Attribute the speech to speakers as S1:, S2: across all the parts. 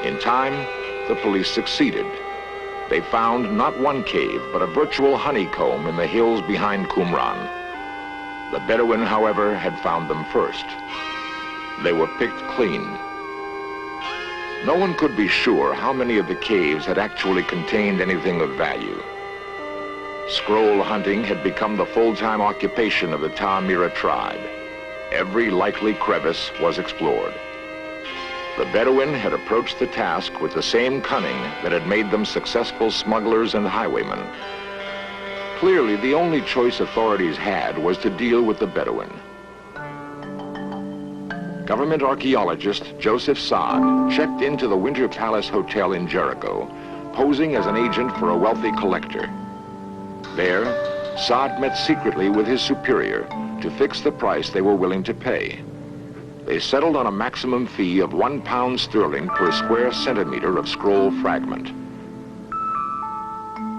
S1: In time, the police succeeded. They found not one cave, but a virtual honeycomb in the hills behind Qumran. The Bedouin, however, had found them first. They were picked clean. No one could be sure how many of the caves had actually contained anything of value. Scroll hunting had become the full-time occupation of the Ta'amira tribe. Every likely crevice was explored. The Bedouin had approached the task with the same cunning that had made them successful smugglers and highwaymen. Clearly, the only choice authorities had was to deal with the Bedouin. Government archaeologist Joseph Saad checked into the Winter Palace Hotel in Jericho, posing as an agent for a wealthy collector. There, Saad met secretly with his superior to fix the price they were willing to pay. They settled on a maximum fee of £1 per square centimeter of scroll fragment.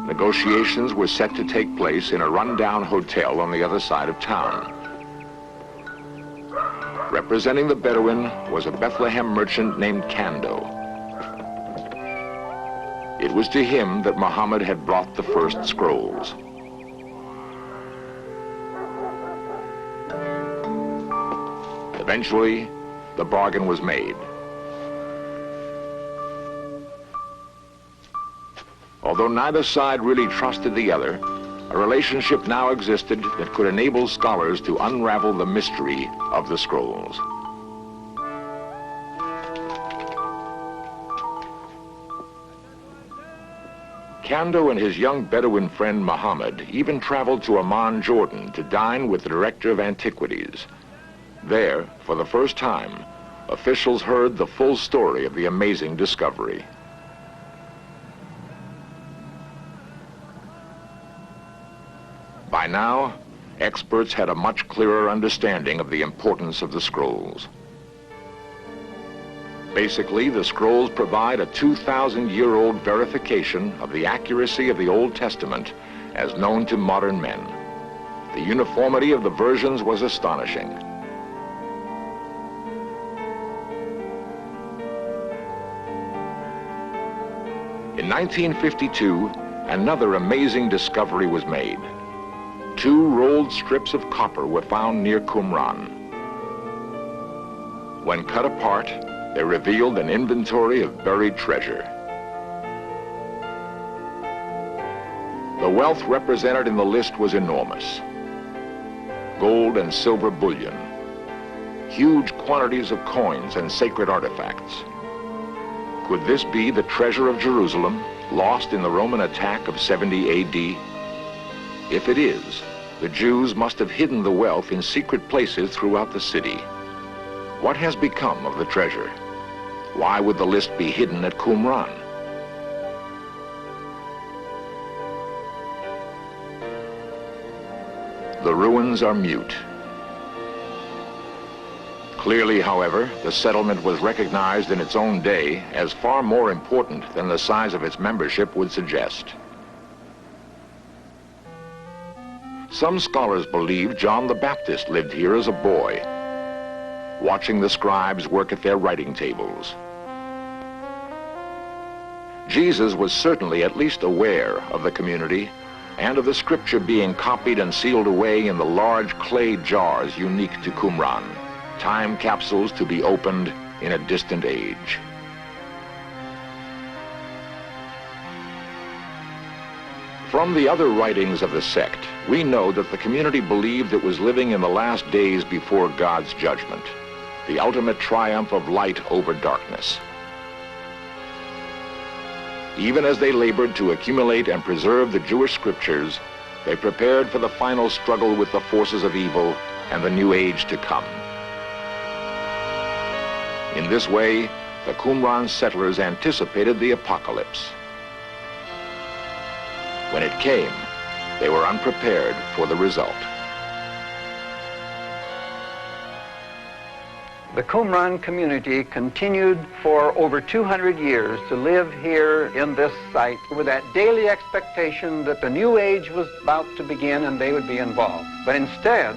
S1: Negotiations were set to take place in a rundown hotel on the other side of town. Representing the Bedouin was a Bethlehem merchant named Kando. It was to him that Muhammad had brought the first scrolls. Eventually, the bargain was made. Although neither side really trusted the other, a relationship now existed that could enable scholars to unravel the mystery of the scrolls. Kando and his young Bedouin friend Muhammad even traveled to Amman, Jordan, to dine with the director of antiquities. There, for the first time, officials heard the full story of the amazing discovery. By now, experts had a much clearer understanding of the importance of the scrolls. Basically, the scrolls provide a 2,000-year-old verification of the accuracy of the Old Testament as known to modern men. The uniformity of the versions was astonishing. In 1952, another amazing discovery was made. 2 rolled strips of copper were found near Qumran. When cut apart, they revealed an inventory of buried treasure. The wealth represented in the list was enormous. Gold and silver bullion, huge quantities of coins and sacred artifacts. Could this be the treasure of Jerusalem, lost in the Roman attack of 70 AD? If it is, the Jews must have hidden the wealth in secret places throughout the city. What has become of the treasure? Why would the list be hidden at Qumran? The ruins are mute. Clearly, however, the settlement was recognized in its own day as far more important than the size of its membership would suggest. Some scholars believe John the Baptist lived here as a boy, watching the scribes work at their writing tables. Jesus was certainly at least aware of the community and of the scripture being copied and sealed away in the large clay jars unique to Qumran, time capsules to be opened in a distant age. From the other writings of the sect, we know that the community believed it was living in the last days before God's judgment, the ultimate triumph of light over darkness. Even as they labored to accumulate and preserve the Jewish scriptures, they prepared for the final struggle with the forces of evil and the new age to come. In this way, the Qumran settlers anticipated the apocalypse. When it came, they were unprepared for the result.
S2: The Qumran community continued for over 200 years to live here in this site with that daily expectation that the new age was about to begin and they would be involved. But instead,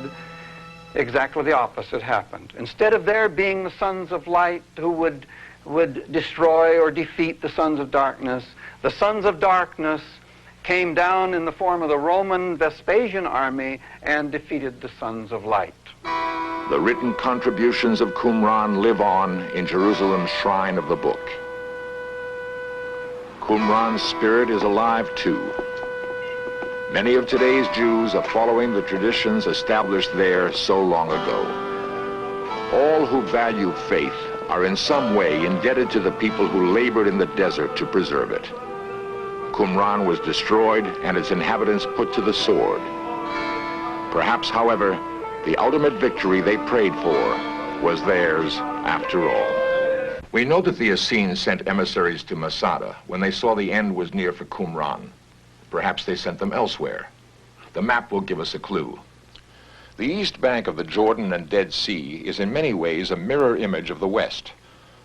S2: exactly the opposite happened. Instead of there being the sons of light who would would destroy or defeat the sons of darkness. The sons of darkness came down in the form of the Roman Vespasian army and defeated the sons of light.
S1: The written contributions of Qumran live on in Jerusalem's shrine of the book. Qumran's spirit is alive too. Many of today's Jews are following the traditions established there so long ago. All who value faith are in some way indebted to the people who labored in the desert to preserve it. Qumran was destroyed and its inhabitants put to the sword. Perhaps, however, the ultimate victory they prayed for was theirs after all. We know that the Essenes sent emissaries to Masada when they saw the end was near for Qumran. Perhaps they sent them elsewhere. The map will give us a clue. The east bank of the Jordan and Dead Sea is in many ways a mirror image of the west.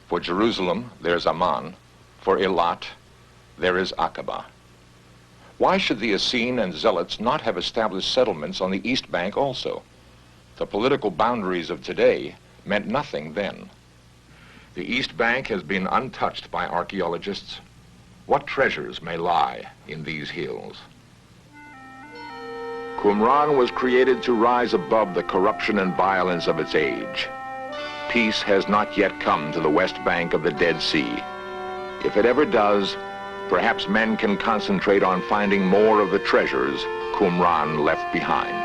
S1: For Jerusalem, there's Amman. For Eilat, there is Aqaba. Why should the Essene and Zealots not have established settlements on the east bank also? The political boundaries of today meant nothing then. The east bank has been untouched by archaeologists. What treasures may lie in these hills? Qumran was created to rise above the corruption and violence of its age. Peace has not yet come to the west bank of the Dead Sea. If it ever does, perhaps men can concentrate on finding more of the treasures Qumran left behind.